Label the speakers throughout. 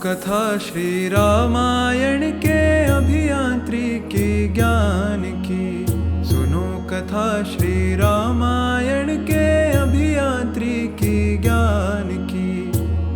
Speaker 1: कथा श्री रामायण के अभियांत्रिकी ज्ञान की। सुनो कथा श्री रामायण के अभियांत्रिकी ज्ञान की।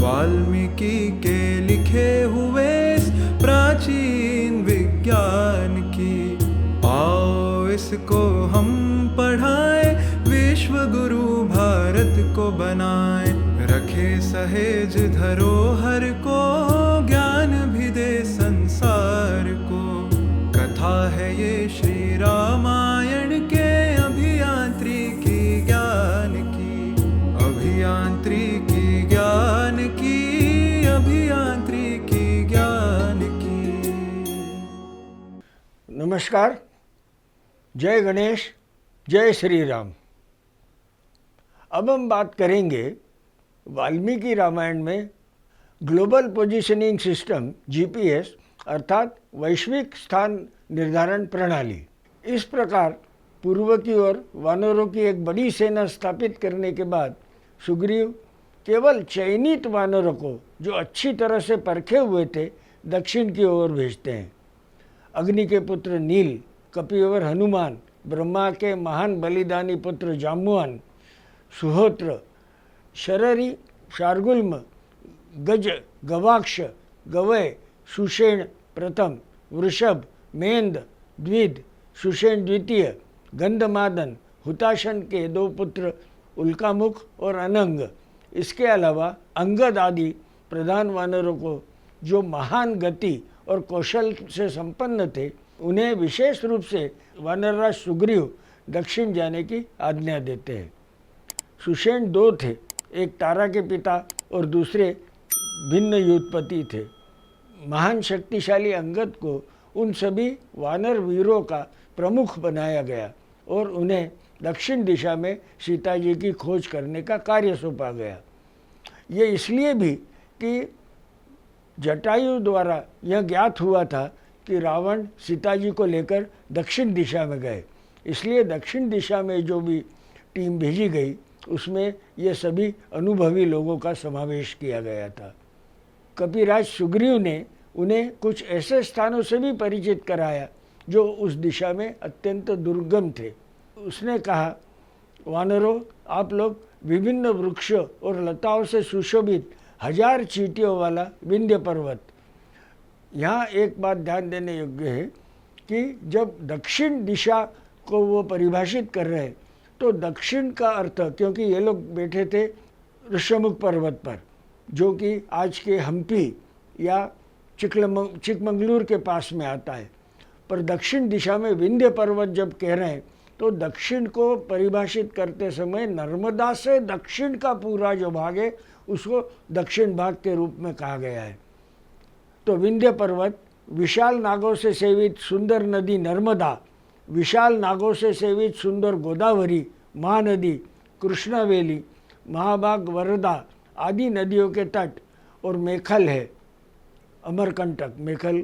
Speaker 1: वाल्मीकि के लिखे हुए इस प्राचीन विज्ञान की। आओ इसको हम पढ़ाएं, विश्व गुरु भारत को बनाएं। रखे सहेज धरोहर को, ज्ञान भी दे संसार को। कथा है ये श्री रामायण के अभियांत्रिकी ज्ञान की। अभियांत्रिकी ज्ञान की, अभियांत्रिकी ज्ञान की।
Speaker 2: नमस्कार, जय गणेश, जय श्री राम। अब हम बात करेंगे वाल्मीकि रामायण में ग्लोबल पोजीशनिंग सिस्टम जीपीएस अर्थात वैश्विक स्थान निर्धारण प्रणाली। इस प्रकार पूर्व की ओर वानरों की एक बड़ी सेना स्थापित करने के बाद सुग्रीव केवल चयनित वानरों को, जो अच्छी तरह से परखे हुए थे, दक्षिण की ओर भेजते हैं। अग्नि के पुत्र नील, कपिवर हनुमान, ब्रह्मा के महान बलिदानी पुत्र जाम्बुवान, सुहोत्र, शररी, शार्गुल्म, गज, गवाक्ष, गवय, सुषेण प्रथम, वृषभ, मेंद, द्विद, सुषेण द्वितीय, गंधमादन, हुताशन के दो पुत्र उल्कामुख और अनंग। इसके अलावा अंगद आदि प्रधान वानरों को, जो महान गति और कौशल से संपन्न थे, उन्हें विशेष रूप से वानरराज सुग्रीव दक्षिण जाने की आज्ञा देते हैं। सुषेण दो थे, एक तारा के पिता और दूसरे भिन्न युद्धपति थे। महान शक्तिशाली अंगद को उन सभी वानर वीरों का प्रमुख बनाया गया और उन्हें दक्षिण दिशा में सीता जी की खोज करने का कार्य सौंपा गया। ये इसलिए भी कि जटायु द्वारा यह ज्ञात हुआ था कि रावण सीता जी को लेकर दक्षिण दिशा में गए, इसलिए दक्षिण दिशा में जो भी टीम भेजी गई उसमें ये सभी अनुभवी लोगों का समावेश किया गया था। कपिराज सुग्रीव ने उन्हें कुछ ऐसे स्थानों से भी परिचित कराया जो उस दिशा में अत्यंत दुर्गम थे। उसने कहा, वानरों, आप लोग विभिन्न वृक्षों और लताओं से सुशोभित 1000 चींटियों वाला विंध्य पर्वत। यहाँ एक बात ध्यान देने योग्य है कि जब दक्षिण दिशा को वो परिभाषित कर रहे हैं तो दक्षिण का अर्थ, क्योंकि ये लोग बैठे थे ऋषमुख पर्वत पर, जो कि आज के हम्पी या चिकमंगलूर के पास में आता है, पर दक्षिण दिशा में विंध्य पर्वत जब कह रहे हैं तो दक्षिण को परिभाषित करते समय नर्मदा से दक्षिण का पूरा जो भाग है उसको दक्षिण भाग के रूप में कहा गया है। तो विंध्य पर्वत, विशाल नागों से सेवित सुंदर नदी नर्मदा, विशाल नागों से सेवित सुंदर गोदावरी, महानदी, कृष्णवेली, महाभाग, वरदा आदि नदियों के तट, और मेखल है अमरकंटक, मेखल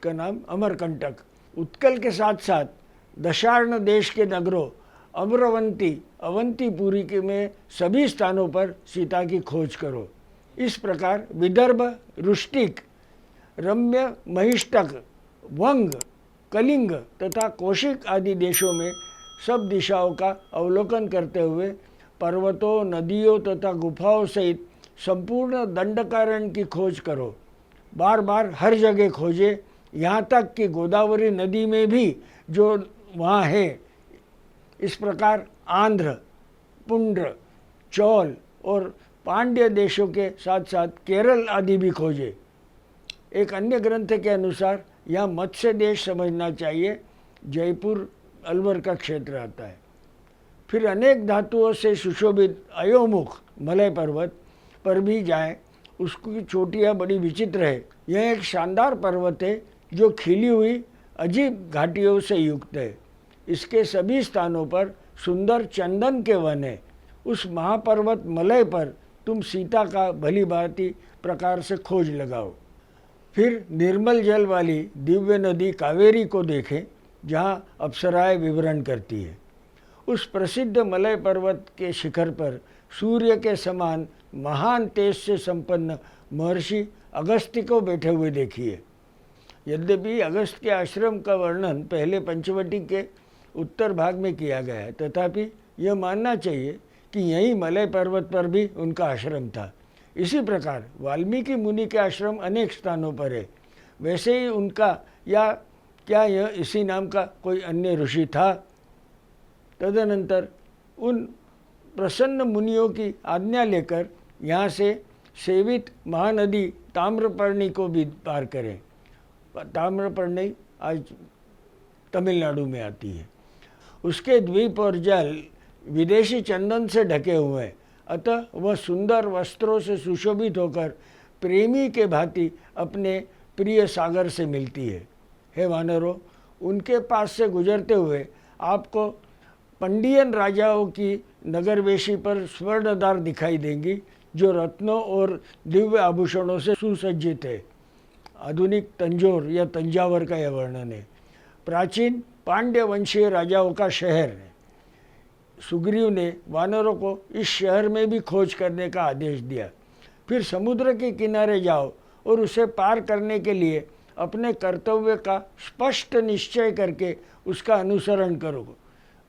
Speaker 2: का नाम अमरकंटक। उत्कल के साथ साथ दशार्ण देश के नगरों अमरवंती, अवंतीपुरी के में सभी स्थानों पर सीता की खोज करो। इस प्रकार विदर्भ, रुष्टिक, रम्य, महिष्टक, वंग, कलिंग तथा कौशिक आदि देशों में सब दिशाओं का अवलोकन करते हुए पर्वतों, नदियों तथा गुफाओं सहित संपूर्ण दंडकारण्य की खोज करो। बार बार हर जगह खोजे, यहाँ तक कि गोदावरी नदी में भी जो वहाँ है। इस प्रकार आंध्र, पुंड्र, चौल और पांड्य देशों के साथ साथ केरल आदि भी खोजे। एक अन्य ग्रंथ के अनुसार यहाँ मत्स्य देश समझना चाहिए, जयपुर अलवर का क्षेत्र आता है। फिर अनेक धातुओं से सुशोभित अयोमुख मलय पर्वत पर भी जाएं, उसकी चोटियाँ बड़ी विचित्र है। यह एक शानदार पर्वत है जो खिली हुई अजीब घाटियों से युक्त है। इसके सभी स्थानों पर सुंदर चंदन के वन है। उस महापर्वत मलय पर तुम सीता का भली भांति प्रकार से खोज लगाओ। फिर निर्मल जल वाली दिव्य नदी कावेरी को देखें, जहाँ अप्सराएं विवरण करती है। उस प्रसिद्ध मलय पर्वत के शिखर पर सूर्य के समान महान तेज से संपन्न महर्षि अगस्त्य को बैठे हुए देखिए। यद्यपि अगस्त्य के आश्रम का वर्णन पहले पंचवटी के उत्तर भाग में किया गया है, तथापि यह मानना चाहिए कि यही मलय पर्वत पर भी उनका आश्रम था। इसी प्रकार वाल्मीकि मुनि के आश्रम अनेक स्थानों पर है। वैसे ही उनका या क्या यह इसी नाम का कोई अन्य ऋषि था? तदनंतर उन प्रसन्न मुनियों की आज्ञा लेकर यहाँ से सेवित महानदी ताम्रपर्णी को भी पार करें। ताम्रपर्णी आज तमिलनाडु में आती है। उसके द्वीप और जल विदेशी चंदन से ढके हुए हैं, अतः वह सुंदर वस्त्रों से सुशोभित होकर प्रेमी के भांति अपने प्रिय सागर से मिलती है। हे वानरों, उनके पास से गुजरते हुए आपको पंडियन राजाओं की नगरवेशी पर स्वर्णदार दिखाई देंगी, जो रत्नों और दिव्य आभूषणों से सुसज्जित है। आधुनिक तंजौर या तंजावर का यह वर्णन है। प्राचीन पांड्य वंशीय राजाओं का शहर है। सुग्रीव ने वानरों को इस शहर में भी खोज करने का आदेश दिया। फिर समुद्र के किनारे जाओ और उसे पार करने के लिए अपने कर्तव्य का स्पष्ट निश्चय करके उसका अनुसरण करो।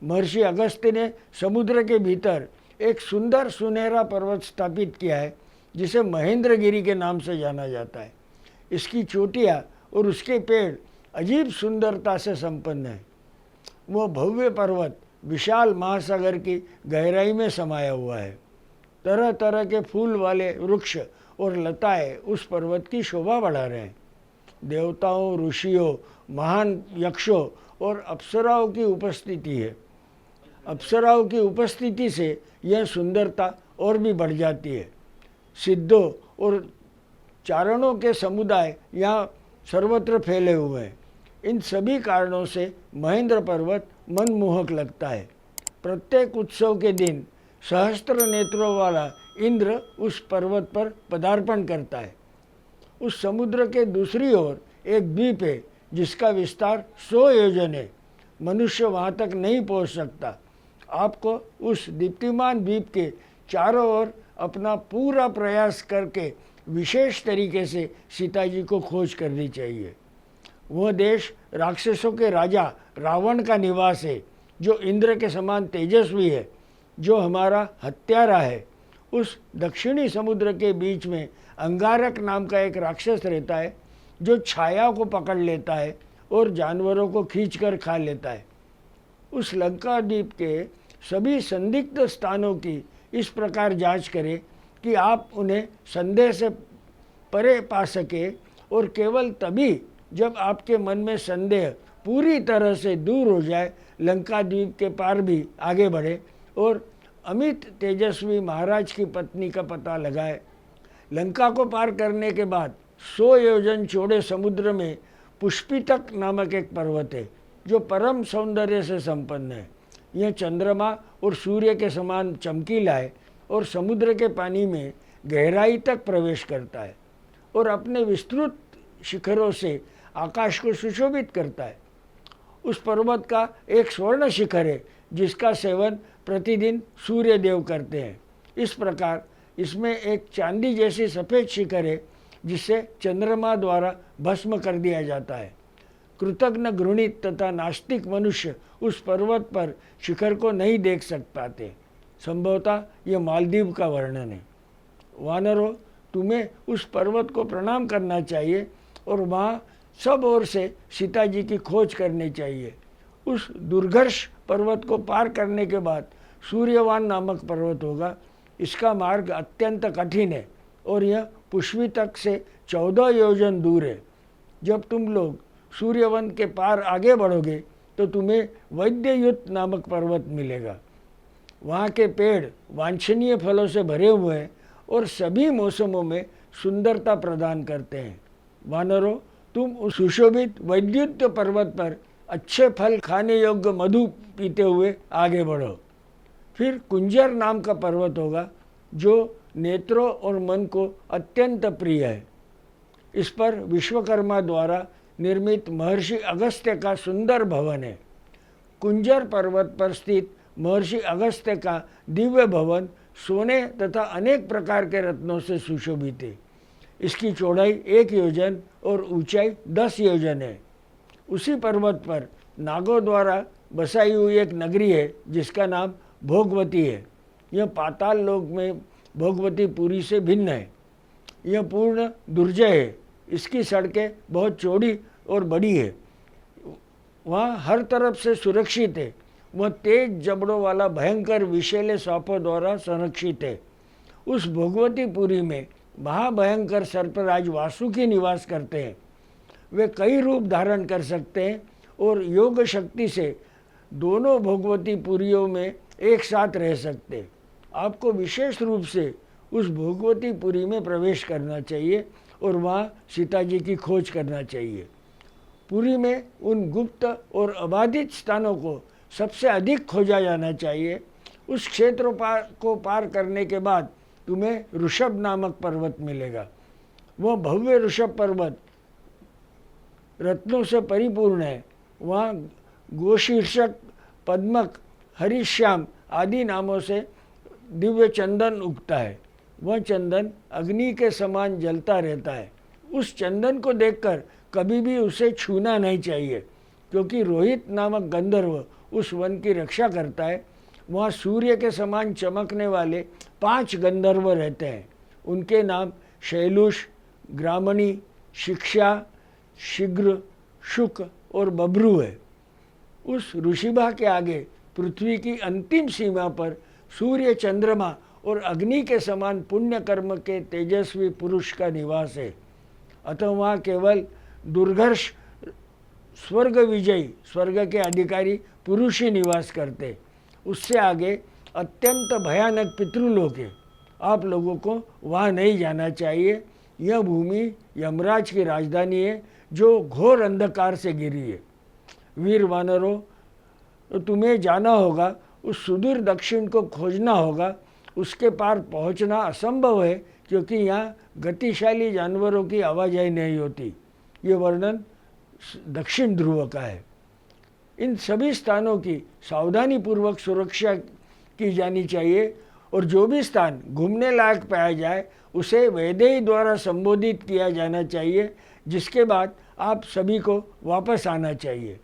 Speaker 2: महर्षि अगस्त्य ने समुद्र के भीतर एक सुंदर सुनहरा पर्वत स्थापित किया है, जिसे महेंद्रगिरी के नाम से जाना जाता है। इसकी चोटियाँ और उसके पेड़ अजीब सुंदरता से संपन्न है। वह भव्य पर्वत विशाल महासागर की गहराई में समाया हुआ है। तरह तरह के फूल वाले वृक्ष और लताएं उस पर्वत की शोभा बढ़ा रहे हैं। देवताओं, ऋषियों, महान यक्षों और अप्सराओं की उपस्थिति है। अप्सराओं की उपस्थिति से यह सुंदरता और भी बढ़ जाती है। सिद्धों और चारणों के समुदाय यहाँ सर्वत्र फैले हुए हैं। इन सभी कारणों से महेंद्र पर्वत मनमोहक लगता है। प्रत्येक उत्सव के दिन सहस्त्र नेत्रों वाला इंद्र उस पर्वत पर पदार्पण करता है। उस समुद्र के दूसरी ओर एक द्वीप है, जिसका विस्तार 100 योजन है। मनुष्य वहाँ तक नहीं पहुँच सकता। आपको उस दीप्तिमान द्वीप के चारों ओर अपना पूरा प्रयास करके विशेष तरीके से सीता जी को खोज करनी चाहिए। वह देश राक्षसों के राजा रावण का निवास है, जो इंद्र के समान तेजस्वी है, जो हमारा हत्यारा है। उस दक्षिणी समुद्र के बीच में अंगारक नाम का एक राक्षस रहता है, जो छाया को पकड़ लेता है और जानवरों को खींचकर खा लेता है। उस लंका द्वीप के सभी संदिग्ध स्थानों की इस प्रकार जांच करें कि आप उन्हें संदेह से परे पा सके, और केवल तभी जब आपके मन में संदेह पूरी तरह से दूर हो जाए, लंका द्वीप के पार भी आगे बढ़े और अमित तेजस्वी महाराज की पत्नी का पता लगाए। लंका को पार करने के बाद 100 योजन चौड़े समुद्र में पुष्पितक नामक एक पर्वत है, जो परम सौंदर्य से संपन्न है। यह चंद्रमा और सूर्य के समान चमकीला है और समुद्र के पानी में गहराई तक प्रवेश करता है और अपने विस्तृत शिखरों से आकाश को सुशोभित करता है। उस पर्वत का एक स्वर्ण शिखर है, जिसका सेवन प्रतिदिन सूर्य देव करते हैं। इस प्रकार इसमें एक चांदी जैसी सफ़ेद शिखर है, जिसे चंद्रमा द्वारा भस्म कर दिया जाता है। कृतज्ञ, घृणित तथा नास्तिक मनुष्य उस पर्वत पर शिखर को नहीं देख सक पाते। संभवतः यह मालदीव का वर्णन है। वानरों, तुम्हें उस पर्वत को प्रणाम करना चाहिए और वहाँ सब ओर से सीता जी की खोज करनी चाहिए। उस दुर्घर्ष पर्वत को पार करने के बाद सूर्यवान नामक पर्वत होगा। इसका मार्ग अत्यंत कठिन है और यह पुष्पितक से 14 योजन दूर है। जब तुम लोग सूर्यवन के पार आगे बढ़ोगे तो तुम्हें वैद्ययुत नामक पर्वत मिलेगा। वहाँ के पेड़ वांछनीय फलों से भरे हुए हैं और सभी मौसमों में सुंदरता प्रदान करते हैं। वानरों, तुम उस सुशोभित वैद्युत पर्वत पर अच्छे फल खाने योग्य मधु पीते हुए आगे बढ़ो। फिर कुंजर नाम का पर्वत होगा, जो नेत्रों और मन को अत्यंत प्रिय है। इस पर विश्वकर्मा द्वारा निर्मित महर्षि अगस्त्य का सुंदर भवन है। कुंजर पर्वत पर स्थित महर्षि अगस्त्य का दिव्य भवन सोने तथा अनेक प्रकार के रत्नों से सुशोभित है। इसकी चौड़ाई 1 योजन और ऊंचाई 10 योजन है। उसी पर्वत पर नागों द्वारा बसाई हुई एक नगरी है जिसका नाम भोगवती है। यह पाताल लोक में भोगवती पुरी से भिन्न है। यह पूर्ण दुर्जय है। इसकी सड़कें बहुत चौड़ी और बड़ी है। वहाँ हर तरफ से सुरक्षित है। वह तेज जबड़ों वाला भयंकर विषैले सांपों द्वारा संरक्षित है। उस भोगवतीपुरी में महाभयंकर सर्पराज वासुकी निवास करते हैं। वे कई रूप धारण कर सकते हैं और योग शक्ति से दोनों भोगवतीपुरियों में एक साथ रह सकते हैं। आपको विशेष रूप से उस भोगवतीपुरी में प्रवेश करना चाहिए और वहाँ सीता जी की खोज करना चाहिए। पुरी में उन गुप्त और अबाधित स्थानों को सबसे अधिक खोजा जाना चाहिए। उस क्षेत्र को पार करने के बाद तुम्हें ऋषभ नामक पर्वत मिलेगा। वह भव्य ऋषभ पर्वत रत्नों से परिपूर्ण है। वहाँ गोशीर्षक, पद्मक, हरिश्याम आदि नामों से दिव्य चंदन उगता है। वह चंदन अग्नि के समान जलता रहता है। उस चंदन को देखकर कभी भी उसे छूना नहीं चाहिए, क्योंकि रोहित नामक गंधर्व उस वन की रक्षा करता है। वहाँ सूर्य के समान चमकने वाले 5 गंधर्व रहते हैं। उनके नाम शैलुष, ग्रामणी, शिक्षा, शीघ्र, शुक और बभ्रू है। उस ऋषिभा के आगे पृथ्वी की अंतिम सीमा पर सूर्य, चंद्रमा और अग्नि के समान पुण्य कर्म के तेजस्वी पुरुष का निवास है। अतः वहाँ केवल दुर्घर्ष, स्वर्ग विजयी, स्वर्ग के अधिकारी पुरुष ही निवास करते। उससे आगे अत्यंत भयानक पितृलोक है। आप लोगों को वहाँ नहीं जाना चाहिए। यह भूमि यमराज की राजधानी है जो घोर अंधकार से घिरी है। वीर वानरों, तो तुम्हें जाना होगा, उस सुदूर दक्षिण को खोजना होगा। उसके पार पहुंचना असंभव है, क्योंकि यहाँ गतिशाली जानवरों की आवाजाही नहीं होती। ये वर्णन दक्षिण ध्रुव का है। इन सभी स्थानों की सावधानी पूर्वक सुरक्षा की जानी चाहिए और जो भी स्थान घूमने लायक पाया जाए उसे वैदेही द्वारा संबोधित किया जाना चाहिए, जिसके बाद आप सभी को वापस आना चाहिए।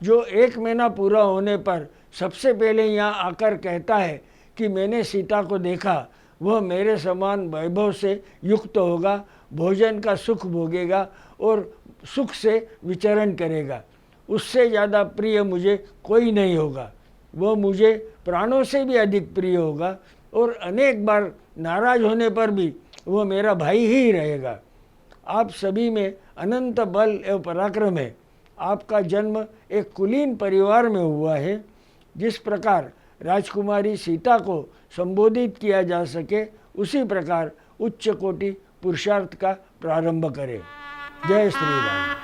Speaker 2: जो 1 महीना पूरा होने पर सबसे पहले यहाँ आकर कहता है कि मैंने सीता को देखा, वह मेरे समान वैभव से युक्त होगा, भोजन का सुख भोगेगा और सुख से विचरण करेगा। उससे ज़्यादा प्रिय मुझे कोई नहीं होगा। वह मुझे प्राणों से भी अधिक प्रिय होगा और अनेक बार नाराज होने पर भी वह मेरा भाई ही रहेगा। आप सभी में अनंत बल एवं पराक्रम है। आपका जन्म एक कुलीन परिवार में हुआ है। जिस प्रकार राजकुमारी सीता को संबोधित किया जा सके, उसी प्रकार उच्च कोटि पुरुषार्थ का प्रारंभ करें। जय श्री राम।